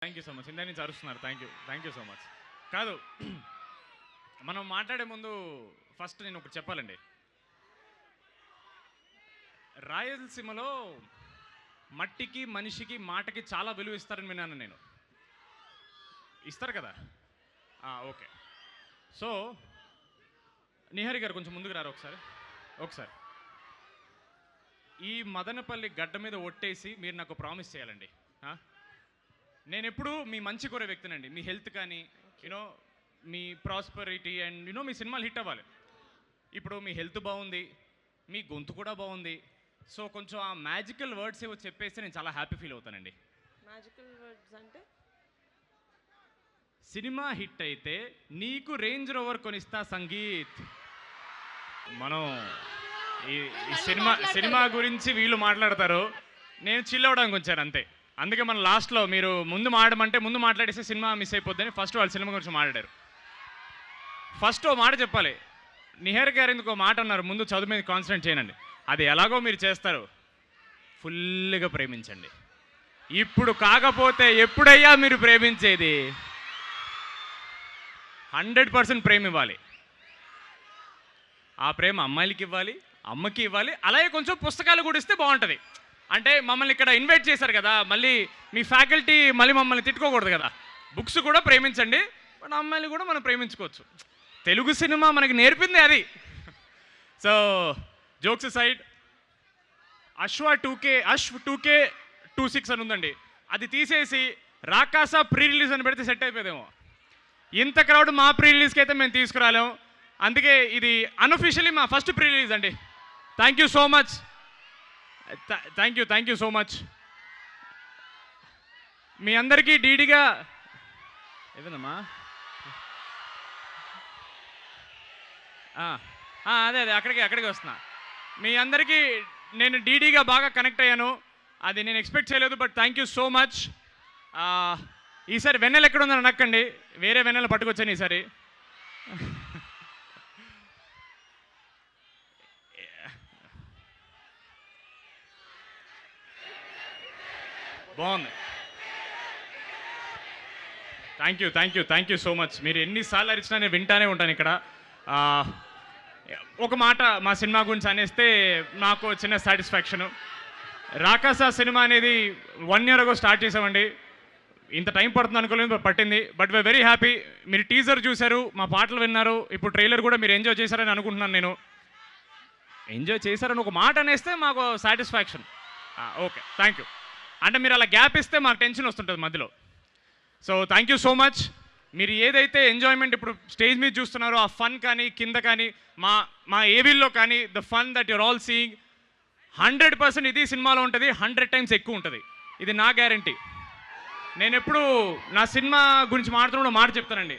Thank you so much. ఇందా నుంచి అరుస్తున్నారు. Thank you so much. కాదు, మనం మాట్లాడే ముందు ఫస్ట్ నేను ఒకటి చెప్పాలండి. రాయలసీమలో మట్టికి మనిషికి మాటకి చాలా విలువ ఇస్తారని విన్నాను నేను. ఇస్తారు కదా? ఓకే. సో నిహారి గారు కొంచెం ముందుకు రారు ఒకసారి. ఈ మదనపల్లి గడ్డ మీద ఒట్టేసి మీరు నాకు ప్రామిస్ చేయాలండి. నేను ఎప్పుడు మీ మంచి కోరే వ్యక్తినండి. మీ హెల్త్ కానీ యూనో మీ ప్రాస్పరిటీ అండ్ యూనో మీ సినిమాలు హిట్ అవ్వాలి. ఇప్పుడు మీ హెల్త్ బాగుంది, మీ గొంతు కూడా బాగుంది. సో కొంచెం ఆ మ్యాజికల్ వర్డ్స్ ఏవో చెప్పేస్తే నేను చాలా హ్యాపీ ఫీల్ అవుతానండి. మ్యాజికల్ వర్డ్స్ అంటే సినిమా హిట్ అయితే నీకు రేంజ్ రోవర్ కొనిస్తా సంగీత్. మనం ఈ సినిమా గురించి వీళ్ళు మాట్లాడతారు, నేను చిల్ అవ్వడానికి వచ్చాను అంతే. అందుకే మన లాస్ట్లో మీరు ముందు మాట్లాడేస్తే సినిమా మిస్ అయిపోద్దని ఫస్ట్ వాళ్ళు సినిమా గురించి మాట్లాడారు. ఫస్ట్ ఓ మాట చెప్పాలి. నిహార్ గారు ఎందుకు మాట అన్నారు, ముందు చదువు మీద కాన్సన్ట్రేట్ చేయనండి. అది ఎలాగో మీరు చేస్తారు, ఫుల్గా ప్రేమించండి. ఇప్పుడు కాకపోతే ఎప్పుడయ్యా మీరు ప్రేమించేది? 100% ప్రేమ ఇవ్వాలి. ఆ ప్రేమ అమ్మాయిలకి ఇవ్వాలి, అమ్మకి ఇవ్వాలి. అలాగే కొంచెం పుస్తకాలు కూడా ఇస్తే బాగుంటుంది. అంటే మమ్మల్ని ఇక్కడ ఇన్వైట్ చేశారు కదా, మళ్ళీ మీ ఫ్యాకల్టీ మళ్ళీ మమ్మల్ని తిట్టుకోకూడదు కదా. బుక్స్ కూడా ప్రేమించండి, బట్ అమ్మాయిలు కూడా మనం ప్రేమించుకోవచ్చు. తెలుగు సినిమా మనకి నేర్పింది అది. సో జోక్స్ సైడ్, అశ్వ 2K26 అని ఉందండి, అది తీసేసి రాకాసా ప్రీ రిలీజ్ అని పెడితే సెట్ అయిపోయేదేమో. ఇంత క్రౌడ్ మా ప్రీ రిలీజ్కి అయితే మేము తీసుకురాలేము. అందుకే ఇది అన్అఫీషియలీ మా ఫస్ట్ ప్రీ రిలీజ్ అండి. Thank you so much. Thank you so much. మీ అందరికీ డీడీగా ఏదమ్మా అదే అక్కడికి వస్తున్నా. మీ అందరికీ నేను డీడీగా బాగా కనెక్ట్ అయ్యాను, అది నేను ఎక్స్పెక్ట్ చేయలేదు. But thank you so much. ఈసారి వెన్నెల ఎక్కడ ఉందని అనక్కండి, వేరే వెన్నెల పట్టుకొచ్చాను ఈసారి. బాగుంది. Thank you so much. మీరు ఎన్నిసార్లు అరిచినా నేను వింటానే ఉంటాను ఇక్కడ. ఒక మాట మా సినిమా గురించి అనేస్తే నాకు చిన్న సాటిస్ఫాక్షను. రాకాసా సినిమా అనేది 1 year ago స్టార్ట్ చేసామండి. ఇంత టైం పడుతుంది అనుకోలేదు, పట్టింది. But we're very happy. మీరు టీజర్ చూశారు, మా పాటలు విన్నారు, ఇప్పుడు ట్రైలర్ కూడా మీరు ఎంజాయ్ చేశారని అనుకుంటున్నాను. నేను ఎంజాయ్ చేశారని ఒక మాట అనేస్తే మాకు సాటిస్ఫాక్షన్. Okay, thank you. అంటే మీరు అలా గ్యాప్ ఇస్తే మాకు టెన్షన్ వస్తుంటుంది మధ్యలో. So thank you so much. మీరు ఏదైతే ఎంజాయ్మెంట్ ఇప్పుడు స్టేజ్ మీద చూస్తున్నారో, ఆ ఫన్ కానీ కింద కానీ మా ఏవీల్లో కానీ, the fun that you're all seeing 100% ఇది సినిమాలో ఉంటుంది, 100 times ఎక్కువ ఉంటుంది. ఇది నా గ్యారంటీ. నేను ఎప్పుడు నా సినిమా గురించి మాట్లాడుతున్నప్పుడు మాట చెప్తానండి,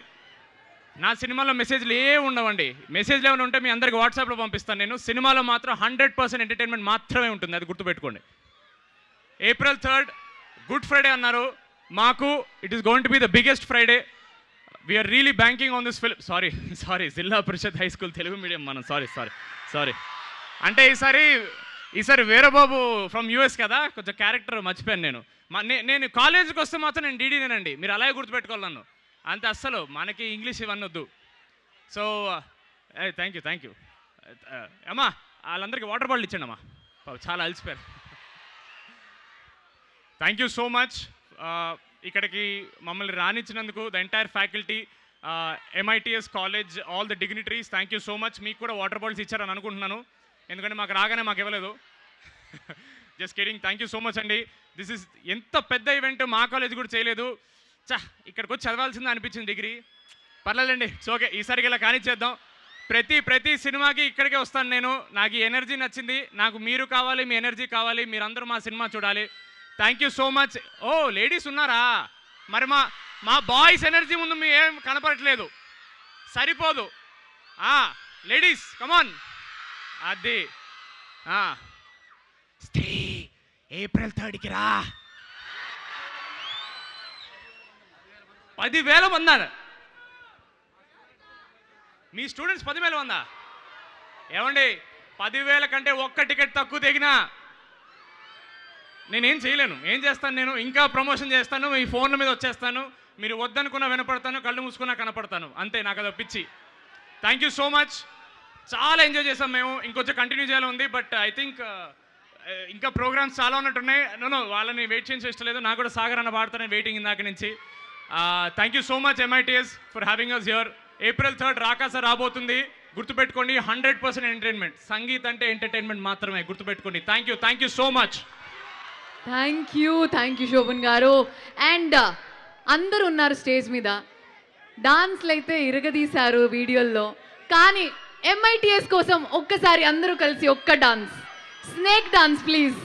నా సినిమాలో మెసేజ్లు ఉండవండి. మెసేజ్లు ఏమైనా ఉంటే మీ అందరికి వాట్సాప్లో పంపిస్తాను నేను. సినిమాలో మాత్రం 100% ఎంటర్టైన్మెంట్ మాత్రమే ఉంటుంది, అది గుర్తుపెట్టుకోండి. April 3rd గుడ్ ఫ్రైడే అన్నారు మాకు. It is going to be the biggest Friday. We're really banking on this film. Sorry Zilla Parishad high school Telugu medium మనం. సారీ. అంటే ఈసారి వీరబాబు ఫ్రమ్ యూఎస్ కదా, కొంచెం క్యారెక్టర్ మర్చిపోయాను నేను. నేను కాలేజీకి వస్తే మాత్రం నేను డీడీనేనండి, మీరు అలాగే గుర్తుపెట్టుకోవాలి నన్ను. అంతే, అస్సలు మనకి ఇంగ్లీష్ ఇవన్నీ వద్దు. సో థ్యాంక్ యూ అమ్మా. వాళ్ళందరికీ వాటర్ బాటిల్ ఇచ్చండి అమ్మా, చాలా అలసిపోయారు. Thank you so much. ఇక్కడికి మమ్మల్ని రానిచ్చినందుకు the entire faculty, MITS college, all the dignitaries, thank you so much. మీకు కూడా వాటర్ బాటిల్స్ ఇచ్చారని అనుకుంటున్నాను, ఎందుకంటే మాకు రాగానే మాకు ఇవ్వలేదు. Just kidding. Thank you so much అండి. దిస్ ఇస్ ఎంత పెద్ద ఈవెంట్ మా కాలేజ్ కూడా చేయలేదు. ఇక్కడికి వచ్చి చదవాల్సిందే అనిపించింది డిగ్రీ. పర్లేదండి, ఓకే. ఈసారికి ఇలా కానిచ్చేద్దాం. ప్రతి సినిమాకి ఇక్కడికే వస్తాను నేను. నాకు ఈ ఎనర్జీ నచ్చింది. నాకు మీరు కావాలి, మీ ఎనర్జీ కావాలి. మీరందరూ మా సినిమా చూడాలి. Thank you so much. ఓ లేడీస్ ఉన్నారా? మరి మా బాయ్స్ ఎనర్జీ ముందు మీ ఏం కనపడట్లేదు, సరిపోదు. లేడీస్ కమాన్. అది స్త్రీ April 3rd రా. 10,000 మంది. మీ స్టూడెంట్స్ 10,000 మందా? ఏమండి, 10,000 కంటే ఒక్క టికెట్ తక్కువ తెగినా నేనేం చేయలేను. ఏం చేస్తాను నేను? ఇంకా ప్రమోషన్ చేస్తాను, మీ ఫోన్ల మీద వచ్చేస్తాను, మీరు వద్దనుకున్నా వినపడతాను, కళ్ళు మూసుకున్నా కనపడతాను, అంతే. నాకు అది పిచ్చి. Thank you so much. చాలా ఎంజాయ్ చేసాం మేము. ఇంకొంచెం కంటిన్యూ చేయాలని ఉంది, బట్ ఐ థింక్ ఇంకా ప్రోగ్రామ్స్ చాలా ఉన్నట్టున్నాయి. నో వాళ్ళని వెయిట్ చేయించే ఇష్టం లేదు. నాకు కూడా సాగర్ అన్న పాడతానే వెయిటింగ్ ఇందాక నుంచి. Thank you so much MITS for having us here. April 3rd రాకాస రాబోతుంది. గుర్తుపెట్టుకోండి, 100% ఎంటర్టైన్మెంట్. సంగీత్ అంటే ఎంటర్టైన్మెంట్ మాత్రమే, గుర్తుపెట్టుకోండి. Thank you so much. Thank you Shobhan గారు. అండ్ అందరూ ఉన్నారు స్టేజ్ మీద, డాన్స్లు అయితే ఇరగదీశారు వీడియోల్లో. కానీ MITS కోసం ఒక్కసారి అందరూ కలిసి ఒక్క డాన్స్, స్నేక్ డాన్స్ ప్లీజ్.